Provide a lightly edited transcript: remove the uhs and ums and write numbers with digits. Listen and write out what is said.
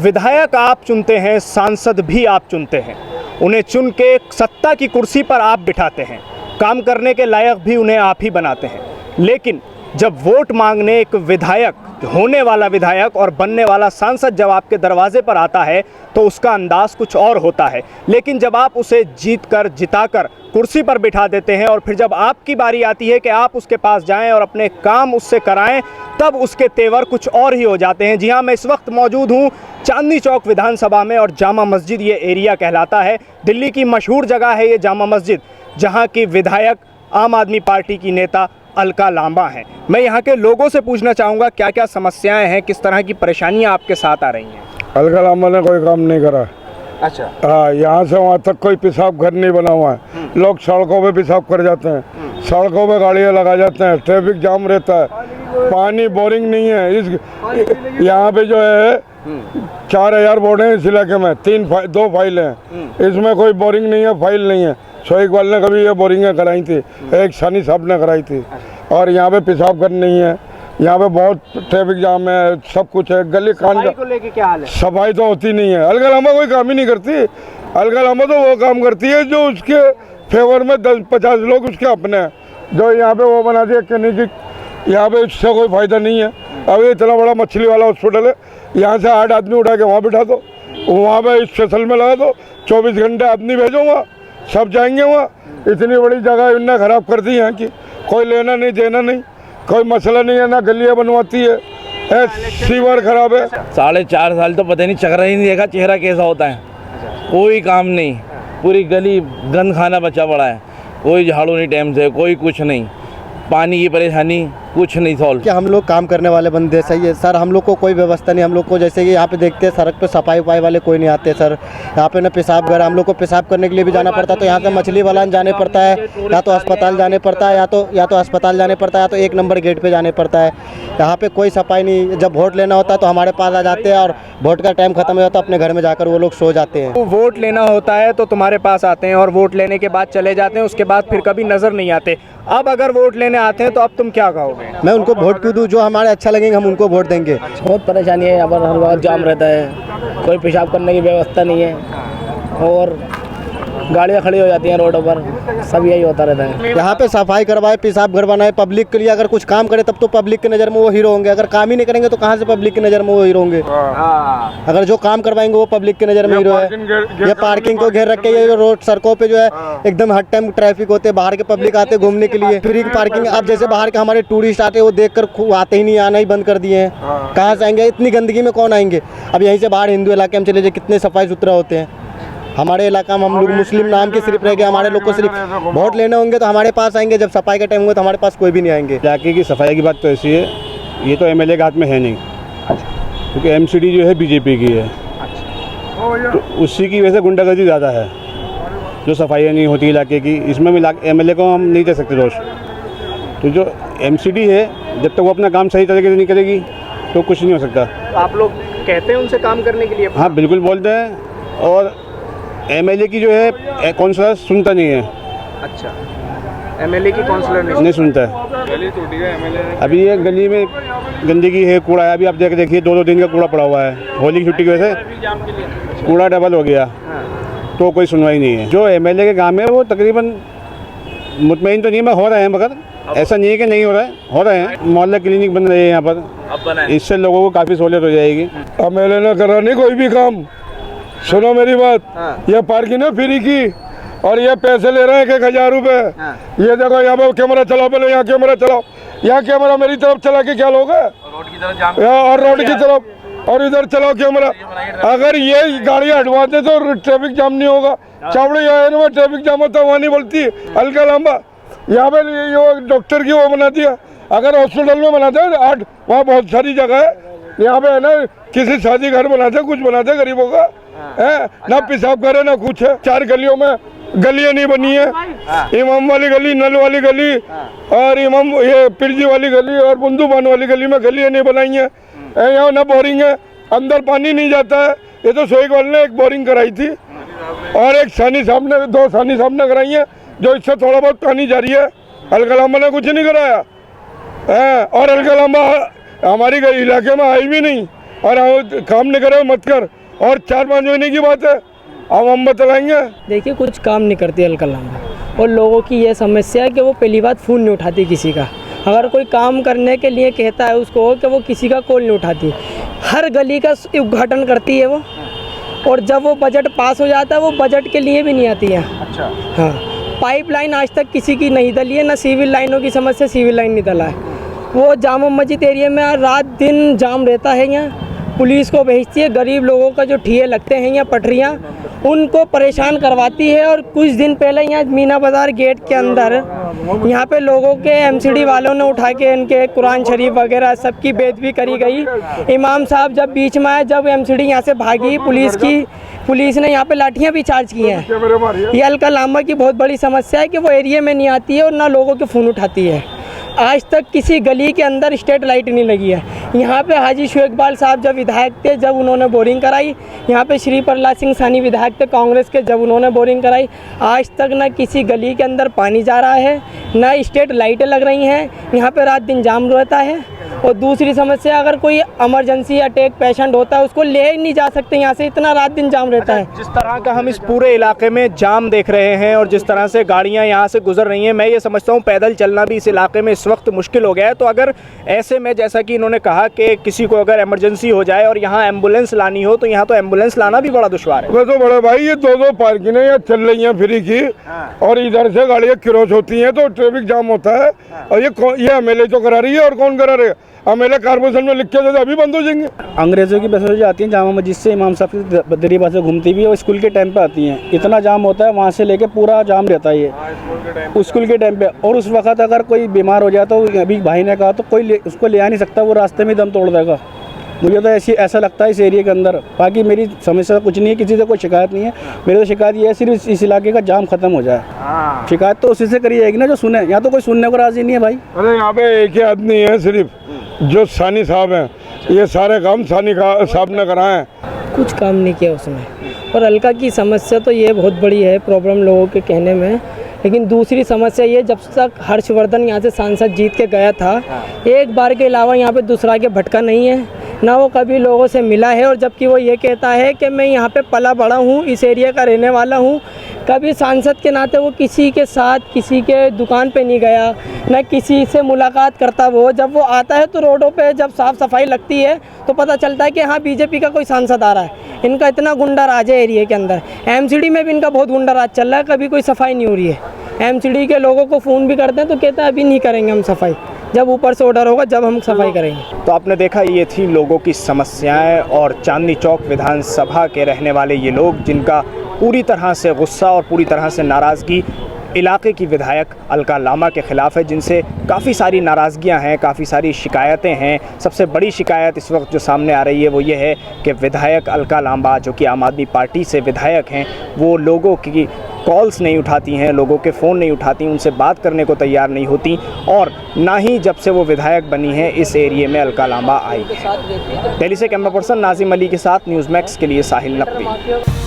विधायक आप चुनते हैं, सांसद भी आप चुनते हैं, उन्हें चुन के सत्ता की कुर्सी पर आप बिठाते हैं, काम करने के लायक भी उन्हें आप ही बनाते हैं। लेकिन जब वोट मांगने एक विधायक, होने वाला विधायक और बनने वाला सांसद जब आपके दरवाजे पर आता है तो उसका अंदाज़ कुछ और होता है। लेकिन जब आप उसे जिताकर कुर्सी पर बिठा देते हैं और फिर जब आपकी बारी आती है कि आप उसके पास जाएं और अपने काम उससे कराएं, तब उसके तेवर कुछ और ही हो जाते हैं। जी हाँ, मैं इस वक्त मौजूद हूँ चांदनी चौक विधानसभा में और जामा मस्जिद ये एरिया कहलाता है। दिल्ली की मशहूर जगह है ये जामा मस्जिद, जहाँ की विधायक आम आदमी पार्टी की नेता अलका लांबा हैं। मैं यहाँ के लोगों से पूछना चाहूँगा क्या क्या समस्याएं हैं, किस तरह की परेशानियाँ आपके साथ आ रही हैं। अलका लांबा ने कोई काम नहीं करा। अच्छा। हाँ, यहाँ से वहाँ तक कोई पेशाब घर नहीं बना हुआ है। लोग सड़कों पे पेशाब कर जाते हैं, सड़कों पे गाड़ियाँ लगा जाते हैं, ट्रैफिक जाम रहता है, पानी बोरिंग नहीं है। इस यहाँ पे जो है 4000 बोर्ड हैं इस इलाके में, 2 फाइल हैं, इसमें कोई बोरिंग नहीं है, फाइल नहीं है। इकबाल ने कभी ये बोरिंगें कराई थी, एक सानी साहब ने कराई थी। और यहाँ पे पेशाब घर नहीं है, यहाँ पे बहुत ट्रैफिक जाम है, सब कुछ है। गली कान को लेके क्या हाल है? सफाई तो होती नहीं है। अलका लांबा कोई काम ही नहीं करती। अलका लांबा तो वो काम करती है जो उसके फेवर में 10-50 लोग उसके अपने हैं। जो यहाँ पे वो बना दिया कि नहीं कि यहाँ पे इससे कोई फ़ायदा नहीं है। अब इतना बड़ा मछली वाला हॉस्पिटल है, यहाँ से 8 आदमी उठा के वहाँ बिठा दो, वहाँ पे स्पेशल में लगा दो, 24 घंटे आदमी भेजो, वहाँ सब जाएंगे। वहाँ इतनी बड़ी जगह इनने ख़राब कर दी यहाँ की, कोई लेना नहीं देना नहीं, कोई मसला नहीं है, ना गलियाँ बनवाती है, सीवर खराब है। 4.5 साल तो पता नहीं, चक्कर ही नहीं देखा चेहरा कैसा होता है। कोई काम नहीं, पूरी गली गंद खाना बचा पड़ा है, कोई झाड़ू नहीं टाइम से, कोई कुछ नहीं, पानी की परेशानी कुछ नहीं सॉल्व। कि हम लोग काम करने वाले बंदे सही है सर, हम लोग को कोई व्यवस्था नहीं। हम लोग को जैसे कि यहाँ पे देखते हैं सड़क पे सफाई वफाई वाले कोई नहीं आते सर। यहाँ पे ना पेशाब घर, हम लोग को पेशाब करने के लिए भी जाना पड़ता है तो यहाँ से मछली वाला जाने पड़ता है, या तो अस्पताल जाने पड़ता है, या तो अस्पताल जाने पड़ता है, या तो 1 नंबर गेट पे जाने पड़ता है। यहाँ पे कोई सफाई नहीं। जब वोट लेना होता है तो हमारे पास आ जाते हैं और वोट का टाइम खत्म हो जाता है, अपने घर में जाकर वो लोग सो जाते हैं। वोट लेना होता है तो तुम्हारे पास आते हैं और वोट लेने के बाद चले जाते हैं, उसके बाद फिर कभी नज़र नहीं आते। अब अगर वोट लेने आते हैं तो अब तुम क्या कहोगे? मैं उनको वोट क्यों दूँ? जो हमारे अच्छा लगेंगे हम उनको वोट देंगे। बहुत परेशानी है यहाँ पर, हर वक्त जाम रहता है, कोई पेशाब करने की व्यवस्था नहीं है और गाड़ियाँ खड़ी हो जाती हैं रोडों पर, सब यही होता रहता है। यहाँ पे सफाई करवाए, पेशाब घर बनाए, पब्लिक के लिए अगर कुछ काम करे तब तो पब्लिक की नज़र में वो हीरो होंगे। अगर काम ही नहीं करेंगे तो कहाँ से पब्लिक की नज़र में वो हीरो होंगे? अगर जो काम करवाएंगे वो पब्लिक की नज़र में हीरो है। ये पार्किंग को घेर रखे, ये रोड सड़कों पे जो है एकदम हर टाइम ट्रैफिक होते हैं, बाहर के पब्लिक आते घूमने के लिए, फ्री पार्किंग। अब जैसे बाहर के हमारे टूरिस्ट आते हैं वो देख कर आते ही नहीं, आना ही बंद कर दिए हैं। कहाँ से आएंगे? इतनी गंदगी में कौन आएंगे? अब यहीं से बाहर हिंदू इलाके में चले जाए, कितने सफाई सुथरा होते हैं। हमारे इलाका में हम लोग मुस्लिम नाम के सिर्फ रह गए, हमारे लोग को सिर्फ वोट लेने होंगे तो हमारे पास आएंगे, जब सफाई का टाइम होगा तो हमारे पास कोई भी नहीं आएंगे। इलाके की सफाई की बात तो ऐसी है, ये तो एमएलए के हाथ में है नहीं, क्योंकि एमसीडी जो है बीजेपी की है, तो उसी की वजह से गुंडागर्दी ज़्यादा है, जो सफाइयाँ नहीं होती इलाके की। इसमें एमएलए को हम नहीं दे सकते दोष। तो जो एमसीडी है, जब तक वो अपना काम सही तरीके से नहीं करेगी तो कुछ नहीं हो सकता। आप लोग कहते हैं उनसे काम करने के लिए? हाँ, बिल्कुल बोलते हैं। और एमएलए की जो है काउंसलर सुनता नहीं है। अच्छा, एमएलए की काउंसलर नहीं सुनता है। गली टूटी है एमएलए। अभी ये गली में गंदगी है, कूड़ा है, अभी आप देखिए 2-2 दिन का कूड़ा पड़ा हुआ है। होली की छुट्टी की वजह से कूड़ा डबल हो गया, तो कोई सुनवाई नहीं है। जो एमएलए के काम है वो तकरीबन मुतमईन तो नहीं मैं हो रहे हैं, मगर ऐसा नहीं है कि नहीं हो रहे हैं। मोहल्ला क्लिनिक बन रही है यहाँ पर, इससे लोगों को काफ़ी सहूलियत हो जाएगी। एमएलए ने करा नहीं कोई भी काम। सुनो मेरी बात, ये पार्किंग है फ्री की और ये पैसे ले रहे हैं 1000 रुपये। ये देखो यहाँ पे कैमरा चलाओ, पहले यहाँ कैमरा चलाओ, यहाँ कैमरा मेरी तरफ चला के क्या लोगे? और रोड की तरफ और इधर चलाओ कैमरा। अगर ये गाड़ियाँ हटवाते तो ट्रैफिक जाम नहीं होगा। चावड़ी में ट्रैफिक जाम होता है, वहाँ नहीं बोलती अलका लांबा। यहाँ पे ये डॉक्टर की वो बना दिया, अगर हॉस्पिटल में बनाते हैं 8, वहाँ बहुत सारी जगह है। यहाँ पे है ना, किसी शादी घर बनाते कुछ बनाते गरीबों का है ना, पेशाब करे ना कुछ है। 4 गलियों में गलियां नहीं बनी है, इमाम वाली गली, नल वाली गली और इमाम ये पिरजी वाली गली और बुंदूबान वाली गली में गलियां नहीं बनाई है। यहाँ ना बोरिंग है, अंदर पानी नहीं जाता है। ये तो इकबाल ने एक बोरिंग कराई थी और एक सानी साहब ने, 2 सानी साहब ने कराई है, जो इससे थोड़ा बहुत पानी जारी है। अलका लांबा ने कुछ नहीं कराया है। और अलका लांबा हमारी इलाके में आई भी नहीं, और काम नहीं करे मत कर, और 4-5 महीने की बात है अब हम बतलाएंगे। देखिए कुछ काम नहीं करती हल्का लामा, और लोगों की ये समस्या है कि वो पहली बात फ़ोन नहीं उठाती किसी का। अगर कोई काम करने के लिए कहता है उसको कि वो किसी का कॉल नहीं उठाती, हर गली का उद्घाटन करती है वो, और जब वो बजट पास हो जाता है वो बजट के लिए भी नहीं आती है। अच्छा। हाँ, पाइपलाइन आज तक किसी की नहीं डली है, ना सिविल लाइनों की समस्या, सिविल लाइन नहीं डला है। वो जामा मस्जिद एरिया में रात दिन जाम रहता है, यहाँ पुलिस को भेजती है, गरीब लोगों का जो ठिये लगते हैं यहाँ पटरियाँ, उनको परेशान करवाती है। और कुछ दिन पहले यहाँ मीना बाज़ार गेट के अंदर यहाँ पे लोगों के एमसीडी वालों ने उठा के इनके कुरान शरीफ वगैरह सबकी बेइज्जती करी गई। इमाम साहब जब बीच में आए, जब एमसीडी यहाँ से भागी, पुलिस ने यहाँ पे लाठियाँ भी चार्ज की हैं। ये अलका लामा की बहुत बड़ी समस्या है कि वो एरिया में नहीं आती है और ना लोगों के फ़ोन उठाती है। आज तक किसी गली के अंदर स्ट्रीट लाइट नहीं लगी है। यहाँ पे हाजी शो इकबाल साहब जब विधायक थे, जब उन्होंने बोरिंग कराई, यहाँ पे श्री प्रहलाद सिंह सानी विधायक थे कांग्रेस के, जब उन्होंने बोरिंग कराई, आज तक ना किसी गली के अंदर पानी जा रहा है, ना स्ट्रीट लाइटें लग रही हैं। यहाँ पे रात दिन जाम रहता है। और दूसरी समस्या, अगर कोई इमरजेंसी अटैक पेशेंट होता है उसको ले ही नहीं जा सकते यहाँ से, इतना रात दिन जाम रहता है। जिस तरह का हम इस पूरे इलाके में जाम देख रहे हैं और जिस तरह से गाड़ियां यहाँ से गुजर रही हैं, मैं ये समझता हूँ पैदल चलना भी इस इलाके में इस वक्त मुश्किल हो गया है। तो अगर ऐसे में, जैसा कि इन्होंने कहा कि किसी को अगर इमरजेंसी हो जाए और यहाँ एम्बुलेंस लानी हो, तो यहाँ तो एम्बुलेंस लाना भी बड़ा दुश्वार है। वो तो बड़े भाई, ये 2-2 पार्किंग यहाँ चल रही हैं फ्री की, और इधर से गाड़ियाँ क्रॉस होती हैं तो ट्रैफिक जाम होता है। और ये एमएलए तो करा रही है, और कौन करा रहे हैं? एमएलए कारपोरेशन में लिख के दे, अभी बंद हो जाएंगे। अंग्रेज़ों की बसें जो आती हैं जामा मस्जिद से इमाम साहब की बदरी बसें घूमती भी है, वो स्कूल के टाइम पे आती हैं। इतना जाम होता है, वहाँ से लेके पूरा जाम रहता है ये स्कूल के टाइम पे। और उस वक्त अगर कोई बीमार हो जाए तो अभी भाई ने कहा तो कोई उसको ले आ नहीं सकता, वो रास्ते में दम तोड़ देगा। मुझे तो ऐसा लगता है इस एरिया के अंदर। बाकी मेरी समस्या कुछ नहीं है, किसी से कोई शिकायत नहीं है। मेरी तो शिकायत ये है सिर्फ इस इलाके का जाम खत्म हो जाए। शिकायत तो उसी से करी जाएगी ना जो सुने, यहाँ तो कोई सुनने को राजी नहीं है भाई। अरे यहाँ पे एक ही आदमी है सिर्फ, जो सानी साहब हैं, ये सारे काम सानी साहब ने कराए हैं। कुछ काम नहीं किया उसमें। और अलका की समस्या तो ये बहुत बड़ी है प्रॉब्लम लोगों के कहने में। लेकिन दूसरी समस्या ये, जब तक हर्षवर्धन यहाँ से सांसद जीत के गया था, एक बार के अलावा यहाँ पे दूसरा के भटका नहीं है, ना वो कभी लोगों से मिला है। और जबकि वो ये कहता है कि मैं यहाँ पे पला बड़ा हूँ, इस एरिया का रहने वाला हूँ, कभी सांसद के नाते वो किसी के साथ किसी के दुकान पे नहीं गया, ना किसी से मुलाकात करता। वो जब वो आता है तो रोडों पे जब साफ़ सफाई लगती है तो पता चलता है कि हाँ बीजेपी का कोई सांसद आ रहा है। इनका इतना गुंडा राज है एरिया के अंदर। एमसीडी में भी इनका बहुत गुंडा राज चल रहा है, कभी कोई सफाई नहीं हो रही है। एमसीडी के लोगों को फ़ोन भी करते हैं तो कहते हैं अभी नहीं करेंगे हम सफाई, जब ऊपर से ऑर्डर होगा जब हम सफाई करेंगे। तो आपने देखा, ये थी लोगों की समस्याएं और चांदनी चौक विधानसभा के रहने वाले ये लोग, जिनका पूरी तरह से गुस्सा और पूरी तरह से नाराज़गी इलाके की विधायक अलका लामा के ख़िलाफ़ है, जिनसे काफ़ी सारी नाराज़गियां हैं, काफ़ी सारी शिकायतें हैं। सबसे बड़ी शिकायत इस वक्त जो सामने आ रही है वो ये है कि विधायक अलका लामा, जो कि आम आदमी पार्टी से विधायक हैं, वो लोगों की कॉल्स नहीं उठाती हैं, लोगों के फ़ोन नहीं उठाती, उनसे बात करने को तैयार नहीं होती, और ना ही जब से वो विधायक बनी है इस एरिए में अलका लामा आई है। दिल्ली से कैमरा पर्सन नाजिम अली के साथ न्यूज़ मैक्स के लिए साहिल नकवी।